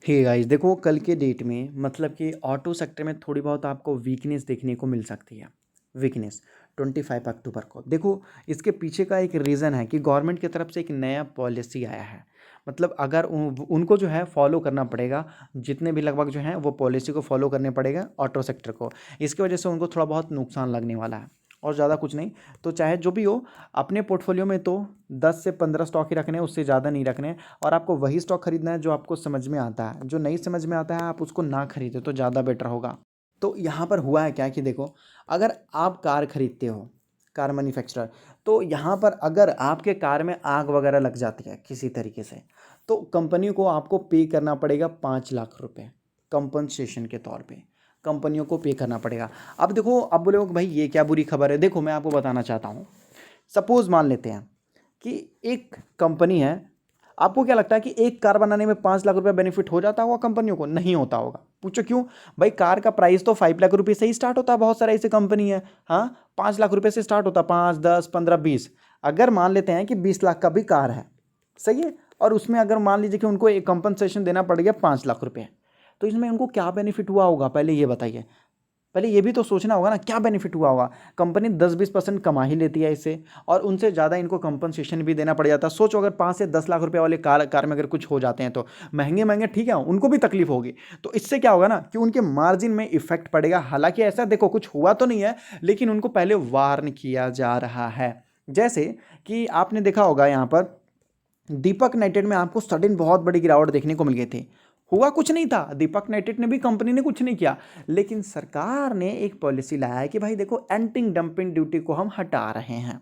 Hey guys, देखो कल के डेट में मतलब कि ऑटो सेक्टर में थोड़ी बहुत आपको वीकनेस देखने को मिल सकती है। वीकनेस 25 अक्टूबर को देखो, इसके पीछे का एक रीज़न है कि गवर्नमेंट की तरफ से एक नया पॉलिसी आया है। मतलब अगर उनको जो है फॉलो करना पड़ेगा, जितने भी लगभग जो हैं वो पॉलिसी को फॉलो करने पड़ेगा ऑटो सेक्टर को। इसकी वजह से उनको थोड़ा बहुत नुकसान लगने वाला है और ज़्यादा कुछ नहीं। तो चाहे जो भी हो, अपने पोर्टफोलियो में तो 10 से 15 स्टॉक ही रखने हैं, उससे ज़्यादा नहीं रखने हैं। और आपको वही स्टॉक खरीदना है जो आपको समझ में आता है। जो नहीं समझ में आता है आप उसको ना खरीदें तो ज़्यादा बेटर होगा। तो यहाँ पर हुआ है क्या कि देखो, अगर आप कार खरीदते हो, कार मैन्युफैक्चरर, तो यहाँ पर अगर आपके कार में आग वगैरह लग जाती है किसी तरीके से, तो कंपनी को आपको पे करना पड़ेगा 5 लाख रुपए कंपनसेशन के तौर पे। कंपनियों को पे करना पड़ेगा। अब देखो, अब बोलोगे भाई ये क्या बुरी खबर है। देखो मैं आपको बताना चाहता हूँ। सपोज मान लेते हैं कि एक कंपनी है। आपको क्या लगता है कि एक कार बनाने में 5 लाख रुपया बेनिफिट हो जाता होगा कंपनियों को? नहीं होता होगा। पूछो क्यों? भाई कार का प्राइस तो 5 लाख रुपये से ही स्टार्ट होता है। बहुत सारे ऐसे कंपनी है, हाँ, 5 लाख रुपये से स्टार्ट होता है। 5, 10, 15, 20। अगर मान लेते हैं कि 20 लाख का भी कार है, सही है, और उसमें अगर मान लीजिए कि उनको एक कंपनसेशन देना पड़ गया 5 लाख रुपये, तो इसमें उनको क्या बेनिफिट हुआ होगा पहले ये बताइए। पहले ये भी तो सोचना होगा ना, क्या बेनिफिट हुआ होगा। कंपनी 10-20% कमा ही लेती है इससे, और उनसे ज़्यादा इनको कंपनसेशन भी देना पड़ जाता है। सोचो अगर 5 से 10 लाख रुपए वाले कार में अगर कुछ हो जाते हैं तो महंगे महंगे, ठीक है, उनको भी तकलीफ होगी। तो इससे क्या होगा ना कि उनके मार्जिन में इफेक्ट पड़ेगा। हालांकि ऐसा देखो कुछ हुआ तो नहीं है, लेकिन उनको पहले वार्न किया जा रहा है। जैसे कि आपने देखा होगा यहाँ पर दीपक नाइट्रेट में आपको सडन बहुत बड़ी गिरावट देखने को मिल गई थी। हुआ कुछ नहीं था, दीपक नाइट्रेट ने भी, कंपनी ने कुछ नहीं किया। लेकिन सरकार ने एक पॉलिसी लाया है कि भाई देखो, एंटी डंपिंग ड्यूटी को हम हटा रहे हैं।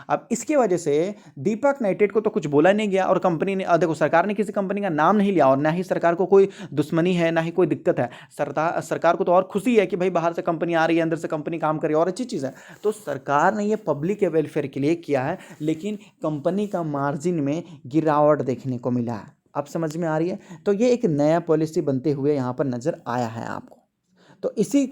अब इसकी वजह से दीपक नाइट्रेट को तो कुछ बोला नहीं गया, और कंपनी ने, देखो सरकार ने किसी कंपनी का नाम नहीं लिया, और ना ही सरकार को कोई दुश्मनी है, ना ही कोई दिक्कत है। सरकार को तो और खुशी है कि भाई बाहर से कंपनी आ रही है, अंदर से कंपनी काम कर रही है, और अच्छी चीज़ है। तो सरकार ने ये पब्लिक के वेलफेयर के लिए किया है, लेकिन कंपनी का मार्जिन में गिरावट देखने को मिला है। अब समझ में आ रही है? तो ये एक नया पॉलिसी बनते हुए यहाँ पर नज़र आया है आपको। तो इसी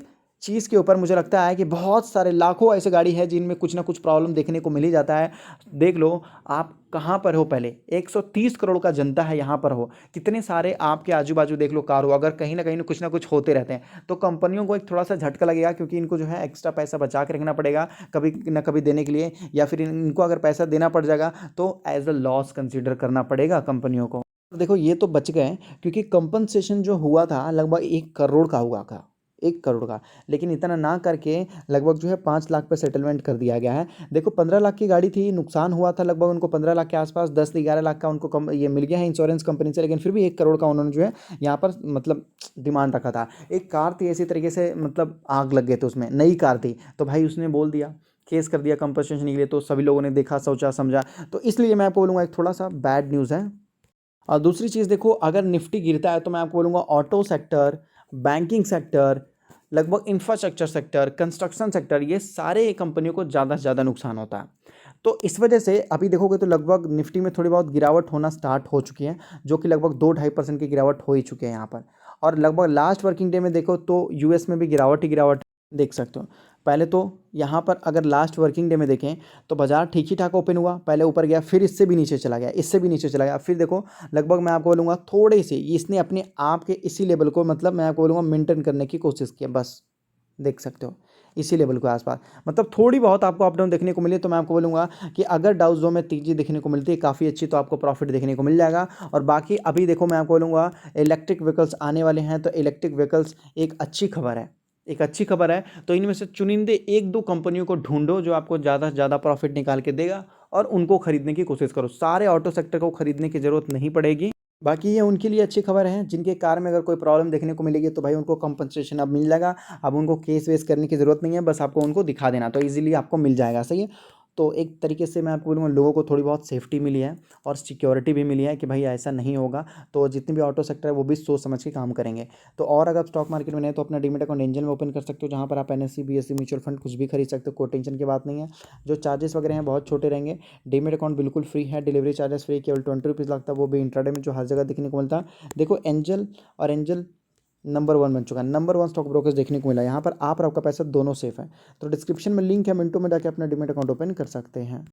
चीज़ के ऊपर मुझे लगता है कि बहुत सारे लाखों ऐसे गाड़ी है जिनमें कुछ ना कुछ प्रॉब्लम देखने को मिल ही जाता है। देख लो आप कहाँ पर हो, पहले 130 करोड़ का जनता है यहाँ पर हो, कितने सारे आपके आजू बाजू देख लो कार हो, अगर कहीं ना कुछ होते रहते हैं तो कंपनियों को एक थोड़ा सा झटका लगेगा, क्योंकि इनको जो है एक्स्ट्रा पैसा बचा के रखना पड़ेगा कभी ना कभी देने के लिए, या फिर इनको अगर पैसा देना पड़ जाएगा तो एज अ लॉस कंसिडर करना पड़ेगा कंपनियों को। देखो ये तो बच गए, क्योंकि कंपनसेशन जो हुआ था लगभग 1 करोड़ का हुआ था, 1 करोड़ का। लेकिन इतना ना करके लगभग जो है 5 लाख पे सेटलमेंट कर दिया गया है। देखो 15 लाख की गाड़ी थी, नुकसान हुआ था लगभग उनको 15 लाख के आसपास, 10-11 लाख का उनको कम ये मिल गया है इंश्योरेंस कंपनी से, लेकिन फिर भी 1 करोड़ का उन्होंने जो है यहाँ पर मतलब डिमांड रखा था। एक कार थी ऐसी तरीके से, मतलब आग लग गए थे उसमें, नई कार थी, तो भाई उसने बोल दिया, केस कर दिया कंपनसेशन के लिए, तो सभी लोगों ने देखा, सोचा, समझा। तो इसलिए मैं आपको बोलूँगा एक थोड़ा सा बैड न्यूज़ है। और दूसरी चीज़ देखो, अगर निफ्टी गिरता है तो मैं आपको बोलूँगा ऑटो सेक्टर, बैंकिंग सेक्टर, लगभग इंफ्रास्ट्रक्चर सेक्टर, कंस्ट्रक्शन सेक्टर, ये सारे कंपनियों को ज़्यादा से ज़्यादा नुकसान होता है। तो इस वजह से अभी देखोगे तो लगभग निफ्टी में थोड़ी बहुत गिरावट होना स्टार्ट हो चुकी है, जो कि लगभग 2-2.5% की गिरावट हो ही चुकी है यहाँ पर। और लगभग लास्ट वर्किंग डे में देखो तो यूएस में भी गिरावट ही गिरावट देख सकते हो। पहले तो यहाँ पर अगर लास्ट वर्किंग डे में देखें तो बाजार ठीक ही ठाक ओपन हुआ, पहले ऊपर गया, फिर इससे भी नीचे चला गया, इससे भी नीचे चला गया, फिर देखो लगभग मैं आपको बोलूँगा थोड़े से इसने अपने आप के इसी लेवल को, मतलब मैं आपको बोलूँगा मेंटेन करने की कोशिश की है, बस देख सकते हो इसी लेवल के आसपास। मतलब थोड़ी बहुत आपको अप डाउन देखने को मिले तो मैं आपको बोलूँगा कि अगर डाउ जोन में तेजी देखने को मिलती है काफ़ी अच्छी, तो आपको प्रॉफिट देखने को मिल जाएगा। और बाकी अभी देखो मैं आपको बोलूँगा इलेक्ट्रिक व्हीकल्स आने वाले हैं, तो इलेक्ट्रिक व्हीकल्स एक अच्छी खबर है, एक अच्छी खबर है। तो इनमें से चुनिंदे 1-2 कंपनियों को ढूंढो जो आपको ज़्यादा से ज़्यादा प्रॉफिट निकाल के देगा, और उनको खरीदने की कोशिश करो। सारे ऑटो सेक्टर को खरीदने की ज़रूरत नहीं पड़ेगी। बाकी ये उनके लिए अच्छी खबर है जिनके कार में अगर कोई प्रॉब्लम देखने को मिलेगी, तो भाई उनको कंपनसेशन अब मिल जाएगा। अब उनको केस वेस करने की ज़रूरत नहीं है, बस आपको उनको दिखा देना, तो ईजिली आपको मिल जाएगा, सही है। तो एक तरीके से मैं आपको बोलूँगा लोगों को थोड़ी बहुत सेफ्टी मिली है, और सिक्योरिटी भी मिली है कि भाई ऐसा नहीं होगा। तो जितने भी ऑटो सेक्टर है वो भी सोच समझ के काम करेंगे। तो और अगर आप स्टॉक मार्केट में नहीं तो अपना डीमेट अकाउंट एंजल में ओपन कर सकते हो, जहाँ पर आप एनएससी, बीएससी म्यूचुअल फंड कुछ भी खरीद सकते हो, कोई टेंशन की बात नहीं है। जो चार्जेस वगैरह हैं बहुत छोटे रहेंगे। डीमेट अकाउंट बिल्कुल फ्री है, डिलीवरी चार्जेस फ्री, केवल 20 रुपीज़ लगता है, वो भी इंट्राडे में, जो हर जगह देखने को मिलता है। देखो एंजल और एंजल नंबर 1 बन चुका है, नंबर 1 स्टॉक ब्रोकर्स देखने को मिला है। यहाँ पर आप और आपका पैसा दोनों सेफ है। तो डिस्क्रिप्शन में लिंक है, मिनटों में जाके अपना डीमेट अकाउंट ओपन कर सकते हैं।